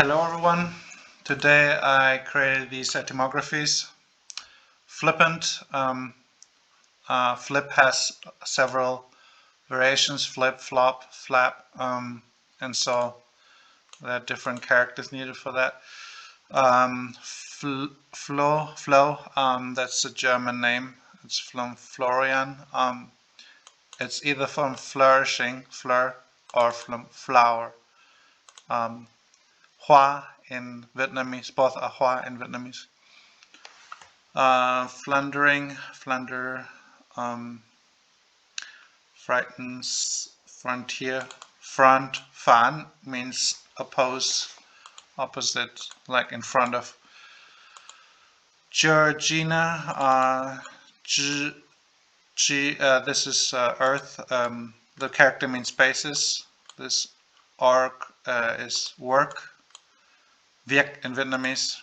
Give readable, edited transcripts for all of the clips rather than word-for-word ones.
Hello everyone. Today I created these etymographies. Flippant. Flip has several variations: flip, flop, flap, and so there are different characters needed for that. Flow. That's a German name. It's from Florian. It's either from flourishing, fleur, or from flower. Hoa in Vietnamese, both are hoa in Vietnamese. Flundering, flunder, frightens, frontier, front, fan means oppose, opposite, like in front of. Georgina, this is earth, the character means basis. This orc is work, Viet in Vietnamese.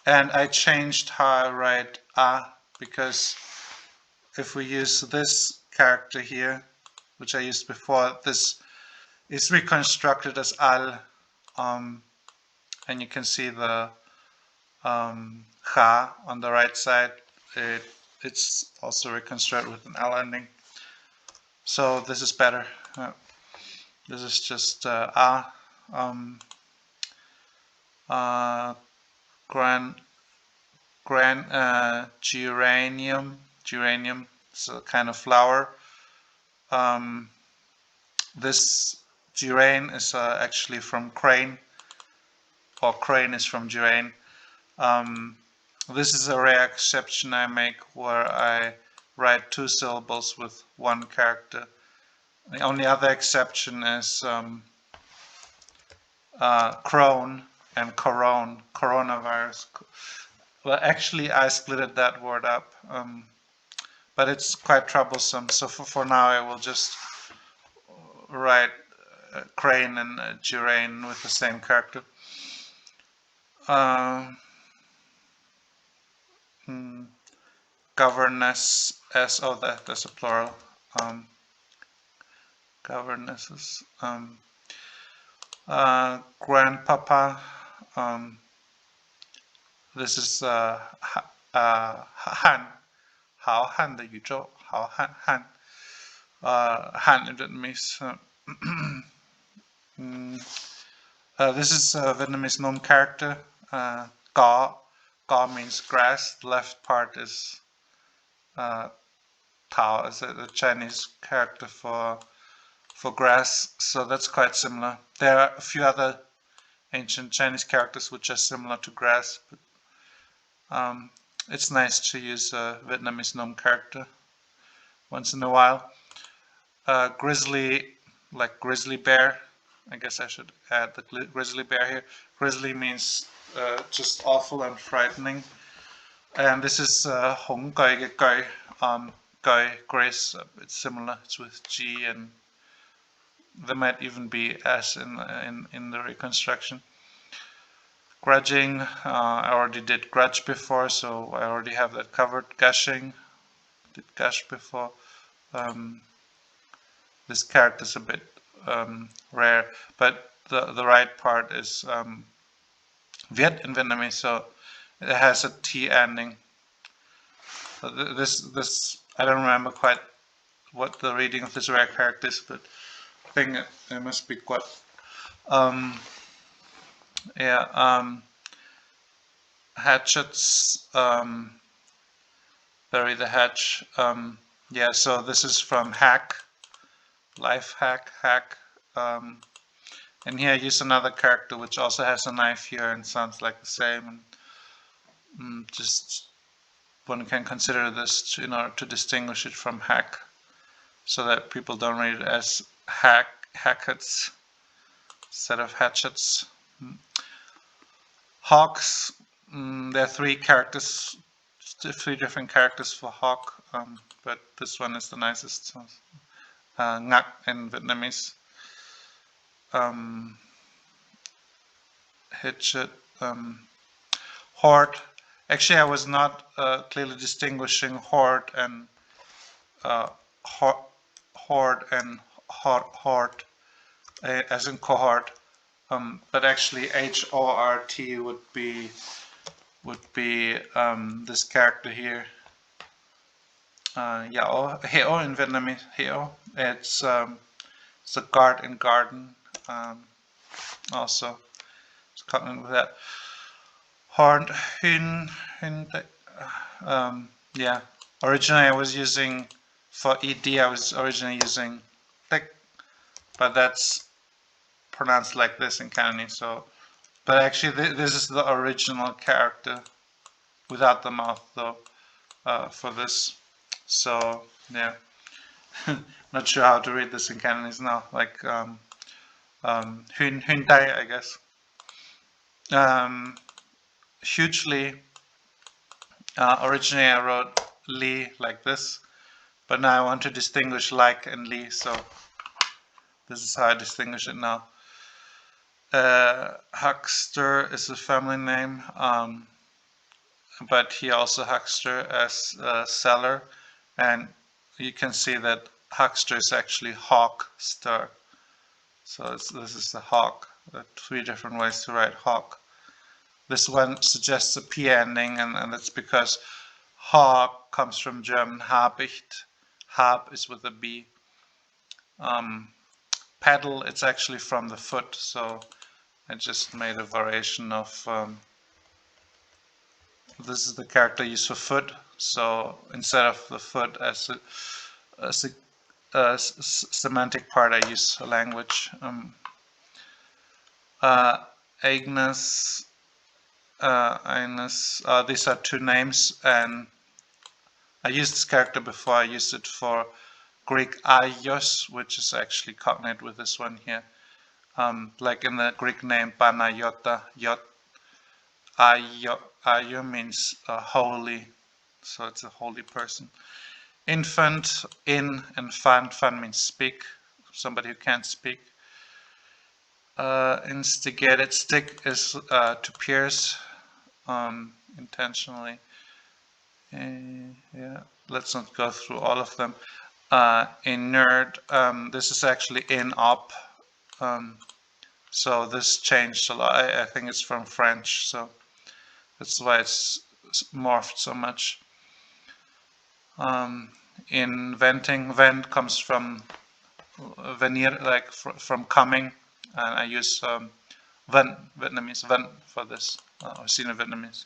And I changed how I write a, because if we use this character here, which I used before, this is reconstructed as al, and you can see the ha on the right side. It's also reconstructed with an al ending. So this is better. This is just geranium. Geranium is a kind of flower. This gerane is actually from crane, or crane is from gerane. This is a rare exception I make where I write two syllables with one character. The only other exception is crone and corone, coronavirus. Well, actually I splitted that word up, but it's quite troublesome, so for now I will just write crane and gerane with the same character. Governess, that's a plural. Governesses. Grandpapa. This is Han. Hao Han 的宇宙. Hao Han. Han in Vietnamese. This is a Vietnamese gnome character. Ga. Ga means grass. The left part is Tao, is a Chinese character for grass. So that's quite similar. There are a few other ancient Chinese characters which are similar to grass, but it's nice to use a Vietnamese gnome character once in a while. Grizzly, like grizzly bear. I guess I should add the grizzly bear here. Grizzly means just awful and frightening. And this is Hong Gai Gai, Gai, grace. It's similar. It's with G, and there might even be S in the reconstruction. Grudging, I already did grudge before, so I already have that covered. Gushing, did gush before. This character is a bit rare, but the right part is Viet in Vietnamese, so it has a T ending. This I don't remember quite what the reading of this rare character is, but I think it must be quite. Hatchets, bury the hatch. Yeah, so this is from Hack, life hack. And here I use another character which also has a knife here and sounds like the same. And just one can consider this in order to distinguish it from hack, so that people don't read it as hackets instead of hatchets. Hawks, there are three different characters for hawk, but this one is the nicest. Ngak in Vietnamese. Hitchet, horde. Actually, I was not clearly distinguishing horde and horde as in cohort. but actually HORT would be this character here. Yeah, heo in Vietnamese. Heo. It's a guard in garden. Also, it's cognate with that. Horned hin hin. Yeah. Originally, I was using for ed. I was originally using tek, but that's pronounced like this in Cantonese. So, but actually, this is the original character without the mouth, though, for this. So, yeah. Not sure how to read this in Cantonese now. Like Hun Tai, I guess. Hugely. Originally, I wrote Li like this, but now I want to distinguish like and Li, so this is how I distinguish it now. Huckster is a family name, but he also Huckster as a seller, and you can see that Huckster is actually Hawkster. So this is the hawk. There are 3 different ways to write hawk. This one suggests a P ending, and that's because hawk comes from German Habicht. Hab is with a B. Pedal, it's actually from the foot, so I just made a variation of this is the character used for foot, so instead of the foot as a semantic part, I use a language. Agnes, these are 2 names, and I used this character before. I used it for Greek Aios, which is actually cognate with this one here. Like in the Greek name Panayota, Yot, Ayo means holy, so it's a holy person. Infant, in, and fan means speak, somebody who can't speak. Instigated, stick is to pierce, intentionally. Yeah, let's not go through all of them. Inert, this is actually in op, so this changed a lot. I think it's from French, so that's why it's morphed so much. Inventing, vent comes from venir, like from coming, and I use ven, Vietnamese ven for this, or Sino-Vietnamese,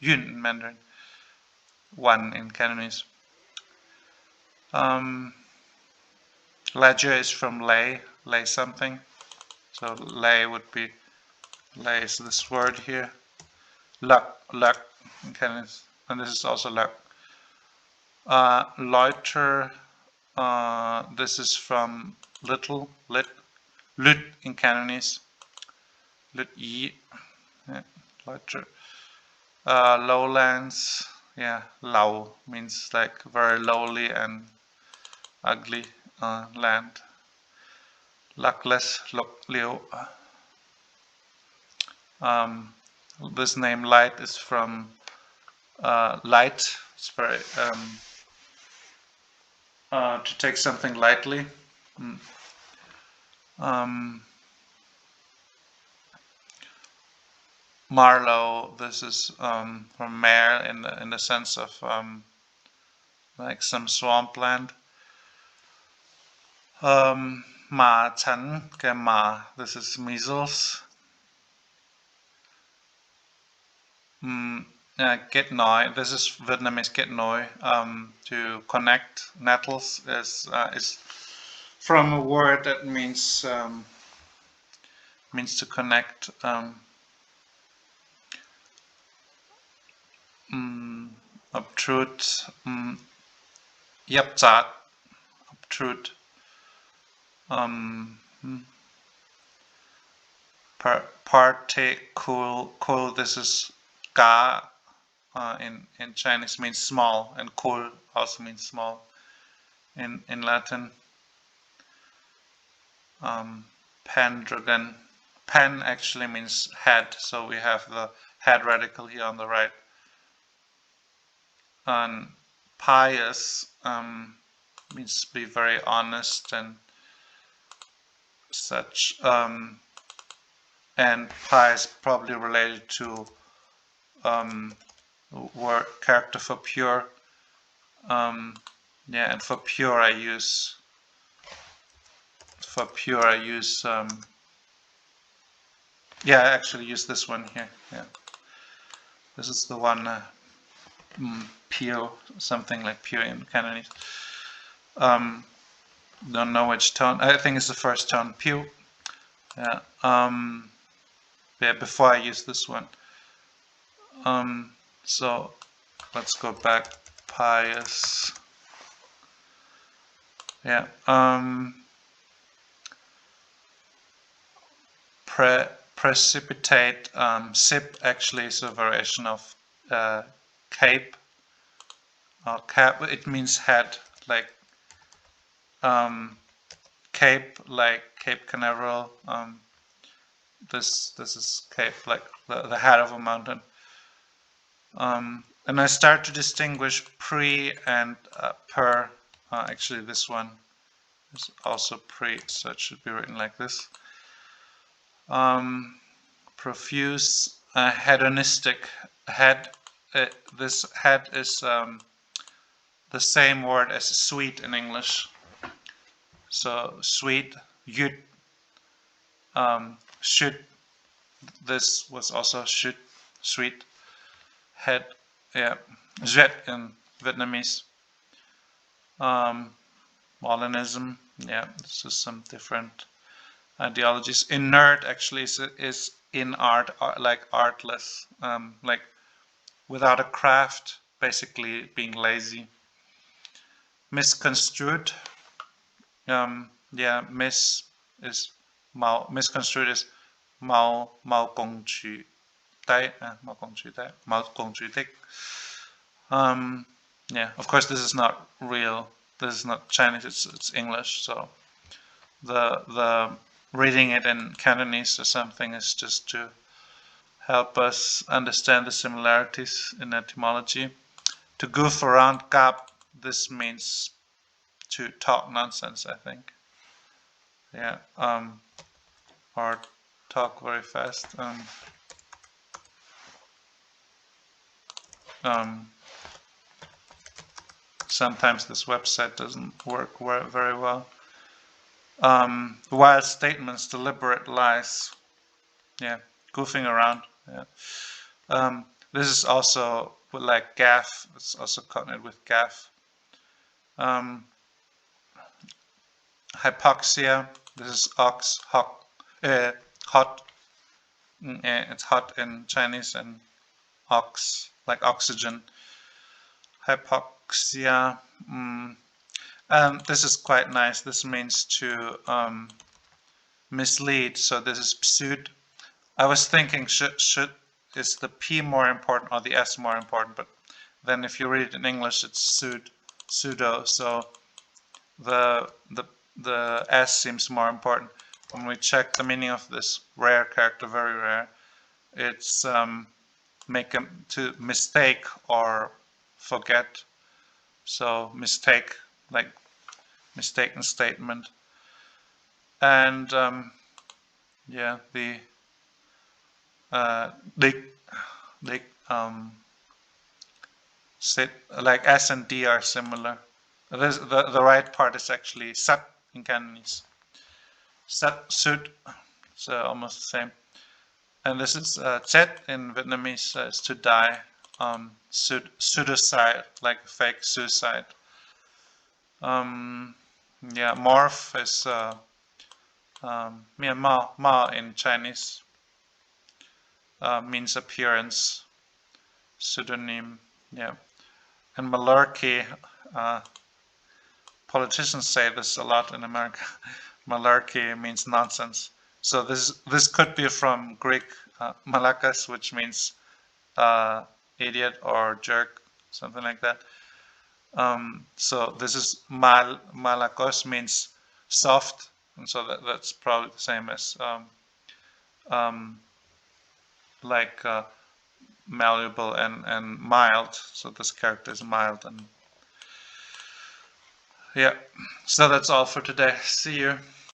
yun in Mandarin, one in Cantonese. Ledger is from lay something, so lay would be, lay is this word here, luck in Cantonese, and this is also luck. Loiter, this is from little, lit in Cantonese, lit yi, yeah, loiter. Lowlands, yeah, lau means like very lowly and ugly land. Luckless, luk liu. This name light is from light. It's very to take something lightly. Marlow, this is from mare in the sense of like some swampland. Ma chan ke ma, this is measles. Get noi, this is Vietnamese get noi, to connect. Nettles is from a word that means to connect. Obtrude, yapzat, obtrude. Cool, this is ga in Chinese means small, and kul also means small in Latin. Pendragon, pen actually means head, so we have the head radical here on the right. And pious means to be very honest and such. and pi is probably related to word character for pure. Yeah, and for pure I use yeah, I actually use this one here. Yeah, this is the one pure, something like pure in Cantonese. Don't know which tone. I think it's the first tone, pure. Yeah. Yeah. Before I use this one. So let's go back. Pious. Yeah. Precipitate. Sip actually is a variation of cape or cap. It means head, like Cape, like Cape Canaveral. This is Cape, like the head of a mountain. And I start to distinguish pre and per. Actually, this one is also pre, so it should be written like this. Profuse, hedonistic. Head. This head is the same word as sweet in English. So sweet, yud, should. This was also should, sweet. Head, yeah, jet in Vietnamese. Modernism, yeah, this is some different ideologies. Inert actually is in art, like artless, like without a craft, basically being lazy. Misconstrued, yeah, misconstrued is Mao Gong Chu Dai, Mao Gong Chu Dai, Mao Gong Chu Dik. Yeah, of course this is not real. This is not Chinese. It's English. So the reading it in Cantonese or something is just to help us understand the similarities in etymology. To goof around, gap. This means to talk nonsense, I think. Yeah. Or talk very fast. Sometimes this website doesn't work very well. Wild statements, deliberate lies. Yeah, goofing around. Yeah. This is also like gaff. It's also connected with gaff. Hypoxia. This is hot. Hot. It's hot in Chinese, and ox, like oxygen. Hypoxia. This is quite nice. This means to mislead. So this is pseud. I was thinking should is the P more important or the S more important, but then if you read it in English, it's pseudo. So the S seems more important. When we check the meaning of this rare character, very rare, it's make to mistake or forget. So mistake, like mistaken statement, and yeah, the they sit like S and D are similar. The right part is actually sat in Cantonese. Sat sud, so almost the same. And this is chet in Vietnamese is to die. Suicide, like fake suicide. Yeah, morph is ma in Chinese means appearance. Pseudonym, yeah. And malarkey, politicians say this a lot in America. Malarkey means nonsense. So this could be from Greek malakas, which means idiot or jerk, something like that. So this is malakos means soft, and so that's probably the same as like malleable and mild. So this character is mild, and yeah. So that's all for today. See you.